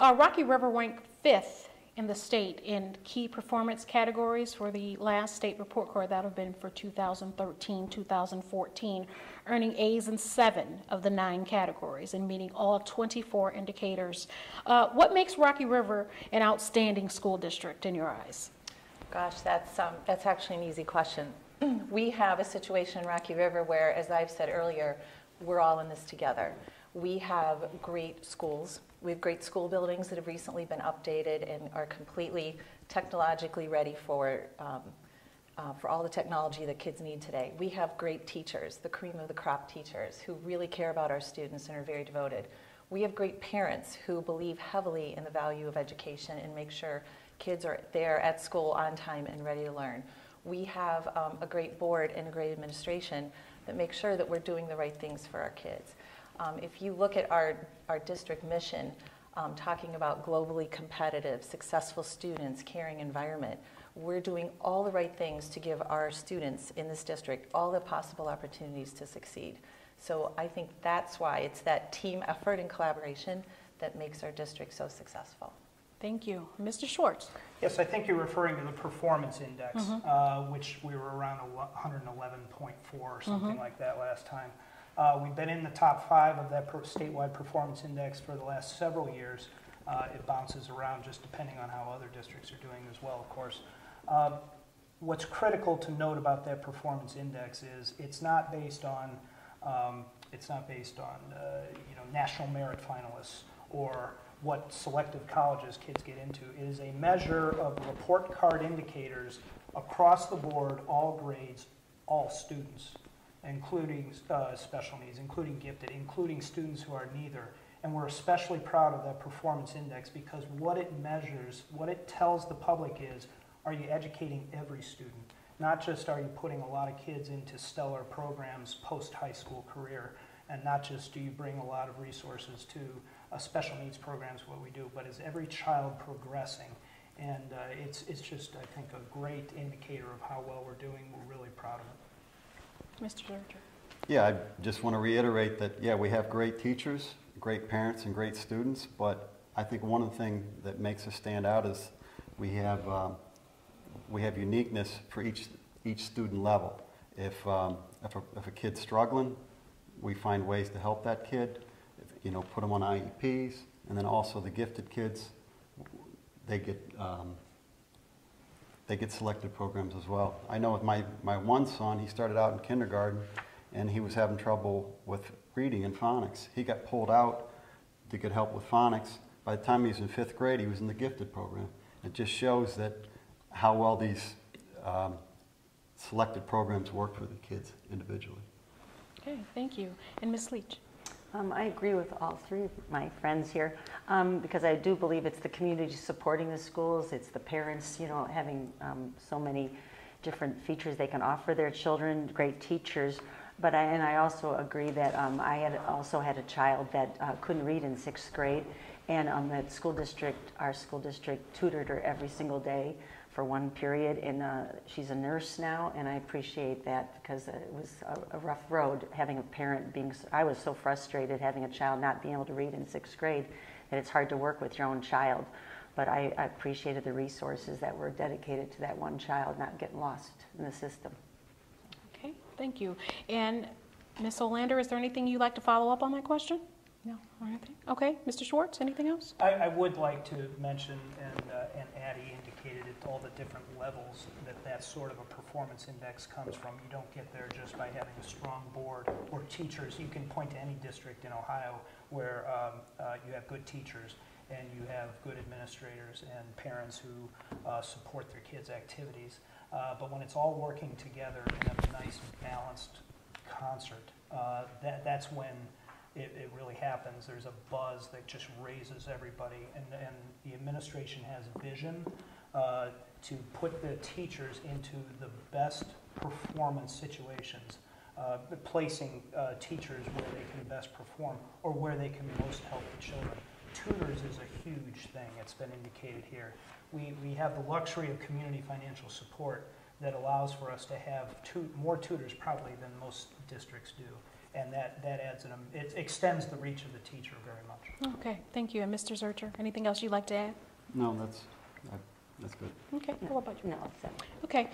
Rocky River ranked 5th in the state in key performance categories for the last state report card. That would have been for 2013, 2014, earning A's in 7 of the 9 categories and meeting all 24 indicators. What makes Rocky River an outstanding school district in your eyes? Gosh, that's actually an easy question. We have a situation in Rocky River where, as I've said earlier, we're all in this together. We have great schools. We have great school buildings that have recently been updated and are completely technologically ready for all the technology that kids need today. We have great teachers, the cream of the crop teachers, who really care about our students and are very devoted. We have great parents who believe heavily in the value of education and make sure kids are there at school on time and ready to learn. We have a great board and a great administration that makes sure that we're doing the right things for our kids. If you look at our district mission, talking about globally competitive, successful students, caring environment, we're doing all the right things to give our students in this district all the possible opportunities to succeed. So I think that's why it's that team effort and collaboration that makes our district so successful. Thank you. Mr. Schwartz. Yes, I think you're referring to the performance index, which we were around 111.4 or something like that last time. We've been in the top 5 of that statewide performance index for the last several years. It bounces around just depending on how other districts are doing as well, of course. What's critical to note about that performance index is it's not based on national merit finalists or what selective colleges kids get into. It is a measure of report card indicators across the board, all grades, all students, including special needs, including gifted, including students who are neither. And we're especially proud of that performance index because what it measures, what it tells the public is, are you educating every student? Not just are you putting a lot of kids into stellar programs post-high school career, and not just do you bring a lot of resources to special needs programs, what we do, but is every child progressing? And it's just, I think, a great indicator of how well we're doing. We're really proud of it. Mr. Zerger. Yeah, I just want to reiterate that, yeah, we have great teachers, great parents, and great students, but I think one of the things that makes us stand out is we have uniqueness for each student level. If a kid's struggling, we find ways to help that kid, put them on IEPs, and then also the gifted kids, they get selected programs as well. I know with my one son, he started out in kindergarten, and he was having trouble with reading and phonics. He got pulled out to get help with phonics. By the time he was in 5th grade, he was in the gifted program. It just shows that how well these selected programs work for the kids individually. Okay, thank you. And Ms. Leach. I agree with all 3 of my friends here because I do believe it's the community supporting the schools, it's the parents, having so many different features they can offer their children, great teachers. But I also agree that I also had a child that couldn't read in 6th grade, and that our school district tutored her every single day for one period, and she's a nurse now, and I appreciate that because it was a rough road having a parent I was so frustrated having a child not being able to read in 6th grade that it's hard to work with your own child. But I appreciated the resources that were dedicated to that one child not getting lost in the system. Okay, thank you. And Ms. Olander, is there anything you'd like to follow up on that question? No, or anything? Okay, Mr. Schwartz, anything else? I would like to mention, and Addie indicated it, all the different levels that sort of a performance index comes from. You don't get there just by having a strong board or teachers. You can point to any district in Ohio where you have good teachers and you have good administrators and parents who support their kids' activities. But when it's all working together in a nice, balanced concert, that's when it really happens. There's a buzz that just raises everybody, and the administration has a vision to put the teachers into the best performance situations, placing teachers where they can best perform or where they can most help the children. Tutors is a huge thing. It's been indicated here. We have the luxury of community financial support that allows for us to have more tutors probably than most districts do. and that adds it extends the reach of the teacher very much. Okay, thank you. And Mr. Zurcher, anything else you'd like to add? No, that's good. Okay, what about you? No, it's that. Okay.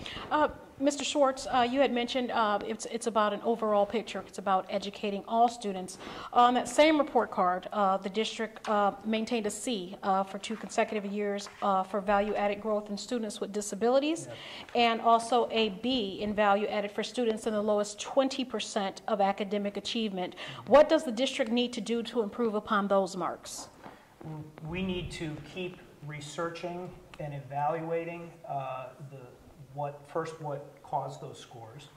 Mr. Schwartz, you had mentioned it's about an overall picture. It's about educating all students. On that same report card, the district maintained a C for 2 consecutive years for value-added growth in students with disabilities, and also a B in value-added for students in the lowest 20% of academic achievement. What does the district need to do to improve upon those marks? We need to keep researching and evaluating what caused those scores,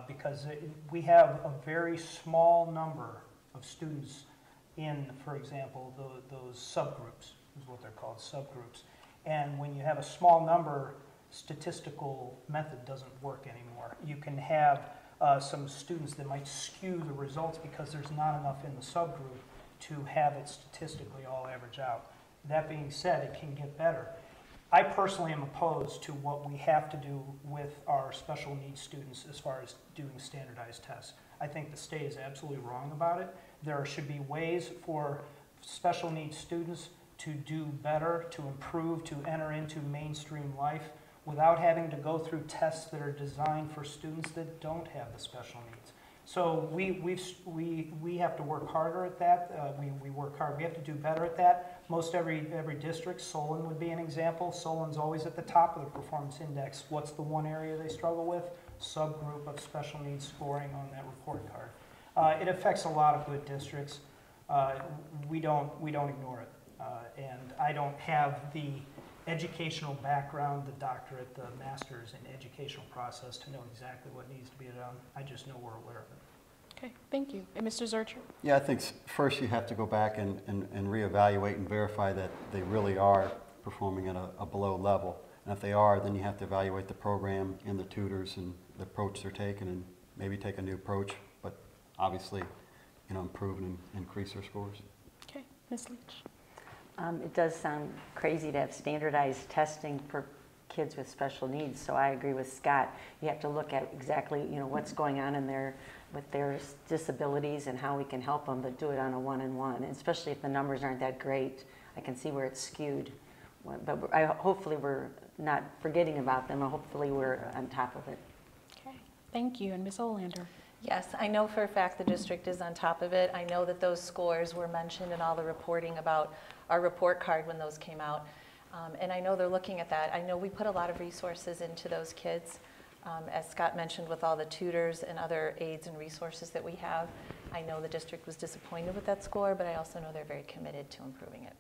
because we have a very small number of students in, for example, those subgroups, is what they're called, subgroups. And when you have a small number, statistical method doesn't work anymore. You can have some students that might skew the results because there's not enough in the subgroup to have it statistically all average out. That being said, it can get better. I personally am opposed to what we have to do with our special needs students as far as doing standardized tests. I think the state is absolutely wrong about it. There should be ways for special needs students to do better, to improve, to enter into mainstream life without having to go through tests that are designed for students that don't have the special needs. So we have to work harder at that. We work hard. We have to do better at that. Most every district, Solon would be an example. Solon's always at the top of the performance index. What's the one area they struggle with? Subgroup of special needs scoring on that report card. It affects a lot of good districts. We don't ignore it. And I don't have the educational background, the doctorate, the master's in educational process to know exactly what needs to be done. I just know we're aware of it. Okay, thank you. And Mr. Zurcher? Yeah, I think first you have to go back and reevaluate and verify that they really are performing at a below level. And if they are, then you have to evaluate the program and the tutors and the approach they're taking and maybe take a new approach, but obviously, improve and increase their scores. Okay, Ms. Leach? It does sound crazy to have standardized testing for kids with special needs, so I agree with Scott. You have to look at exactly, what's going on with their disabilities and how we can help them, but do it on a one-on-one, and especially if the numbers aren't that great. I can see where it's skewed, but hopefully we're not forgetting about them, and hopefully we're on top of it. Okay, thank you. And Ms. Olander? Yes, I know for a fact the district is on top of it. I know that those scores were mentioned in all the reporting about our report card when those came out. And I know they're looking at that. I know we put a lot of resources into those kids. As Scott mentioned, with all the tutors and other aids and resources that we have, I know the district was disappointed with that score, but I also know they're very committed to improving it.